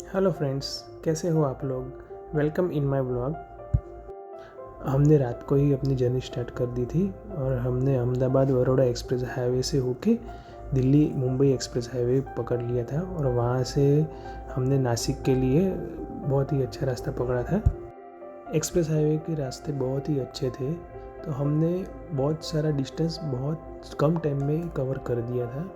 Hello friends, कैसे हो आप लोग। Welcome in my blog. हमने रात को ही अपनी जर्नी स्टार्ट कर दी थी और हमने अहमदाबाद बड़ौदा एक्सप्रेस हाईवे से होके दिल्ली मुंबई एक्सप्रेस हाईवे पकड़ लिया था और वहाँ से हमने नासिक के लिए बहुत ही अच्छा रास्ता पकड़ा था। एक्सप्रेस हाईवे के रास्ते बहुत ही अच्छे थे, तो हमने बहुत सारा डिस्टेंस बहुत कम टाइम में कवर कर दिया था।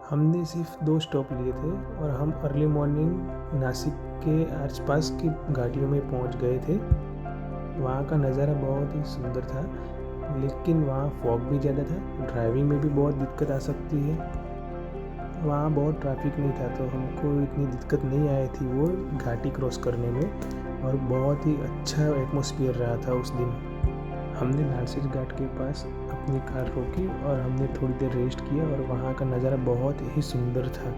हमने सिर्फ 2 स्टॉप लिए थे और हम अर्ली मॉर्निंग नासिक के आसपास की घाटियों में पहुंच गए थे। वहाँ का नज़ारा बहुत ही सुंदर था, लेकिन वहाँ फॉग भी ज़्यादा था, ड्राइविंग में भी बहुत दिक्कत आ सकती है। वहाँ बहुत ट्रैफिक नहीं था, तो हमको इतनी दिक्कत नहीं आई थी वो घाटी क्रॉस करने में, और बहुत ही अच्छा एटमॉस्फेयर रहा था उस दिन। हमने नासिक घाट के पास अपनी कार रोकी और हमने थोड़ी देर रेस्ट किया और वहाँ का नज़ारा बहुत ही सुंदर था।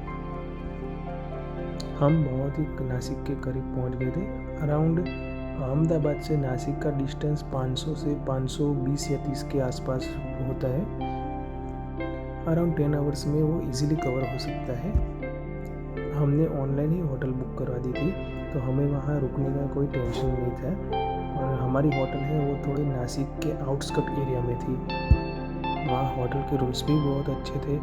हम बहुत ही नासिक के करीब पहुँच गए थे। अराउंड अहमदाबाद से नासिक का डिस्टेंस 500 से 520 या 30 के आसपास होता है। अराउंड 10 आवर्स में वो इजीली कवर हो सकता है। हमने ऑनलाइन ही होटल बुक करवा दी थी, तो हमें वहाँ रुकने का कोई टेंशन नहीं था। और हमारी होटल है वो थोड़ी नासिक के आउटस्कट एरिया में थी। वहाँ होटल के रूम्स भी बहुत अच्छे थे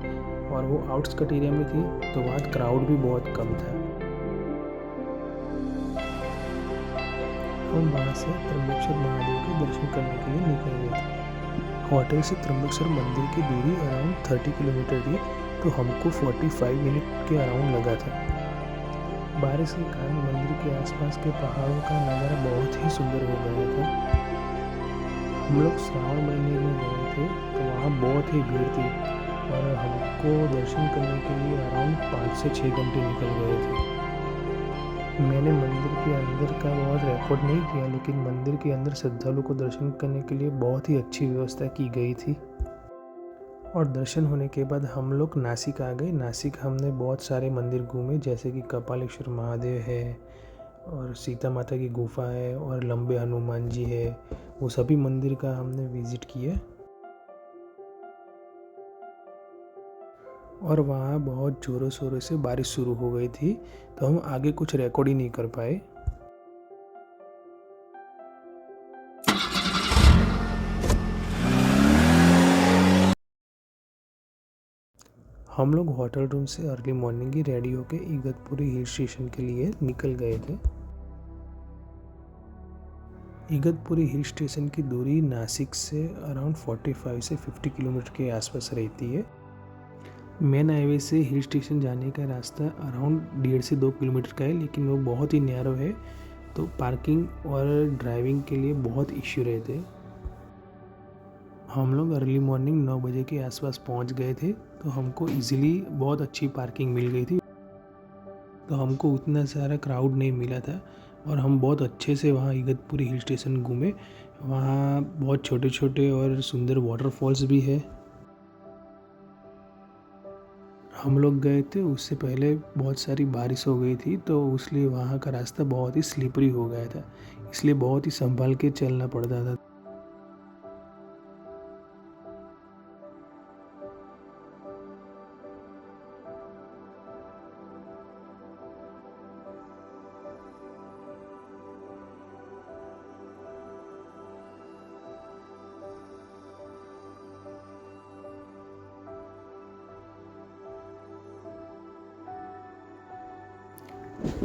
और वो आउटस्कट एरिया में थी, तो वहाँ क्राउड भी बहुत कम था। हम वहाँ से त्र्यंबकेश्वर महादेव के दर्शन करने के लिए निकल गए थे। होटल से त्र्यंबकेश्वर मंदिर की दूरी अराउंड 30 किलोमीटर थी, तो हमको 45 मिनट के अराउंड लगा था। बारिश के कारण मंदिर के आसपास के पहाड़ों का नज़ारा बहुत ही सुंदर हो गया था। हम लोग श्रावण महीने में गए थे, तो वहाँ बहुत ही भीड़ थी और हमको दर्शन करने के लिए अराउंड 5 से 6 घंटे निकल गए थे। मैंने मंदिर के अंदर का बहुत रिकॉर्ड नहीं किया, लेकिन मंदिर के अंदर श्रद्धालु को दर्शन करने के लिए बहुत ही अच्छी व्यवस्था की गई थी। और दर्शन होने के बाद हम लोग नासिक आ गए। नासिक हमने बहुत सारे मंदिर घूमे, जैसे कि कपालेश्वर महादेव है और सीता माता की गुफा है और लंबे हनुमान जी है। वो सभी मंदिर का हमने विजिट किया और वहाँ बहुत ज़ोरों शोरों से बारिश शुरू हो गई थी, तो हम आगे कुछ रिकॉर्ड ही नहीं कर पाए। हम लोग होटल रूम से अर्ली मॉर्निंग ही रेडी होके इगतपुरी हिल स्टेशन के लिए निकल गए थे। इगतपुरी हिल स्टेशन की दूरी नासिक से अराउंड 45 से 50 किलोमीटर के आसपास रहती है। मेन हाईवे से हिल स्टेशन जाने का रास्ता अराउंड 1.5 से 2 किलोमीटर का है, लेकिन वो बहुत ही नैरो है, तो पार्किंग और ड्राइविंग के लिए बहुत इश्यू रहते हैं। हम लोग अर्ली मॉर्निंग 9 बजे के आसपास पहुंच गए थे, तो हमको इजीली बहुत अच्छी पार्किंग मिल गई थी, तो हमको उतना सारा क्राउड नहीं मिला था और हम बहुत अच्छे से वहाँ इगतपुरी हिल स्टेशन घूमे। वहाँ बहुत छोटे छोटे और सुंदर वाटरफॉल्स भी है। हम लोग गए थे उससे पहले बहुत सारी बारिश हो गई थी, तो इसलिए वहाँ का रास्ता बहुत ही स्लिपरी हो गया था, इसलिए बहुत ही संभाल के चलना पड़ता था।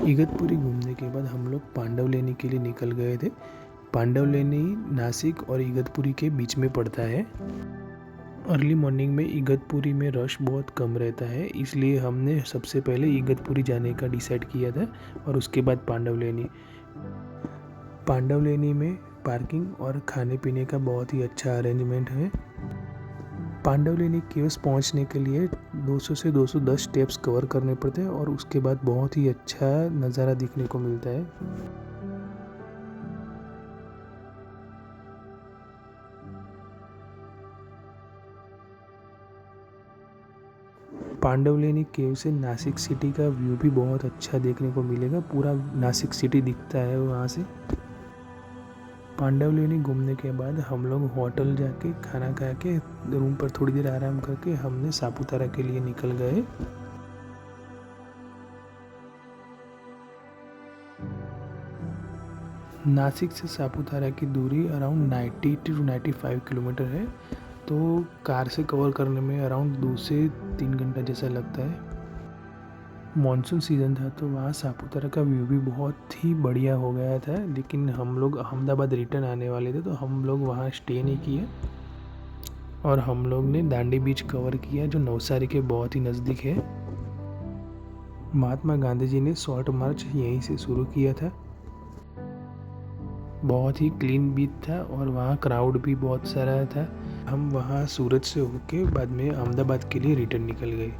इगतपुरी घूमने के बाद हम लोग पांडवलेनी के लिए निकल गए थे। पांडवलेनी नासिक और इगतपुरी के बीच में पड़ता है। अर्ली मॉर्निंग में इगतपुरी में रश बहुत कम रहता है, इसलिए हमने सबसे पहले इगतपुरी जाने का डिसाइड किया था और उसके बाद पांडवलेनी। पांडवलेनी में पार्किंग और खाने पीने का बहुत ही अच्छा अरेंजमेंट है। पांडवलेनी केव्स पहुंचने के लिए 200 से 210 स्टेप्स कवर करने पड़ते हैं और उसके बाद बहुत ही अच्छा नज़ारा दिखने को मिलता है। पांडवलेनी केव से नासिक सिटी का व्यू भी बहुत अच्छा देखने को मिलेगा, पूरा नासिक सिटी दिखता है वहाँ से। पांडवलेनी घूमने के बाद हम लोग होटल जाके खाना खा के रूम पर थोड़ी देर आराम करके हमने सापुतारा के लिए निकल गए। नासिक से सापुतारा की दूरी अराउंड 90 टू 95 किलोमीटर है, तो कार से कवर करने में अराउंड 2 से 3 घंटा जैसा लगता है। मॉनसून सीज़न था तो वहाँ सापुतारा का व्यू भी बहुत ही बढ़िया हो गया था, लेकिन हम लोग अहमदाबाद रिटर्न आने वाले थे तो हम लोग वहाँ स्टे नहीं किए और हम लोग ने दांडी बीच कवर किया जो नवसारी के बहुत ही नज़दीक है। महात्मा गांधी जी ने शॉर्ट मार्च यहीं से शुरू किया था। बहुत ही क्लीन बीच था और वहाँ क्राउड भी बहुत सारा था। हम वहाँ सूरत से होके बाद में अहमदाबाद के लिए रिटर्न निकल गए।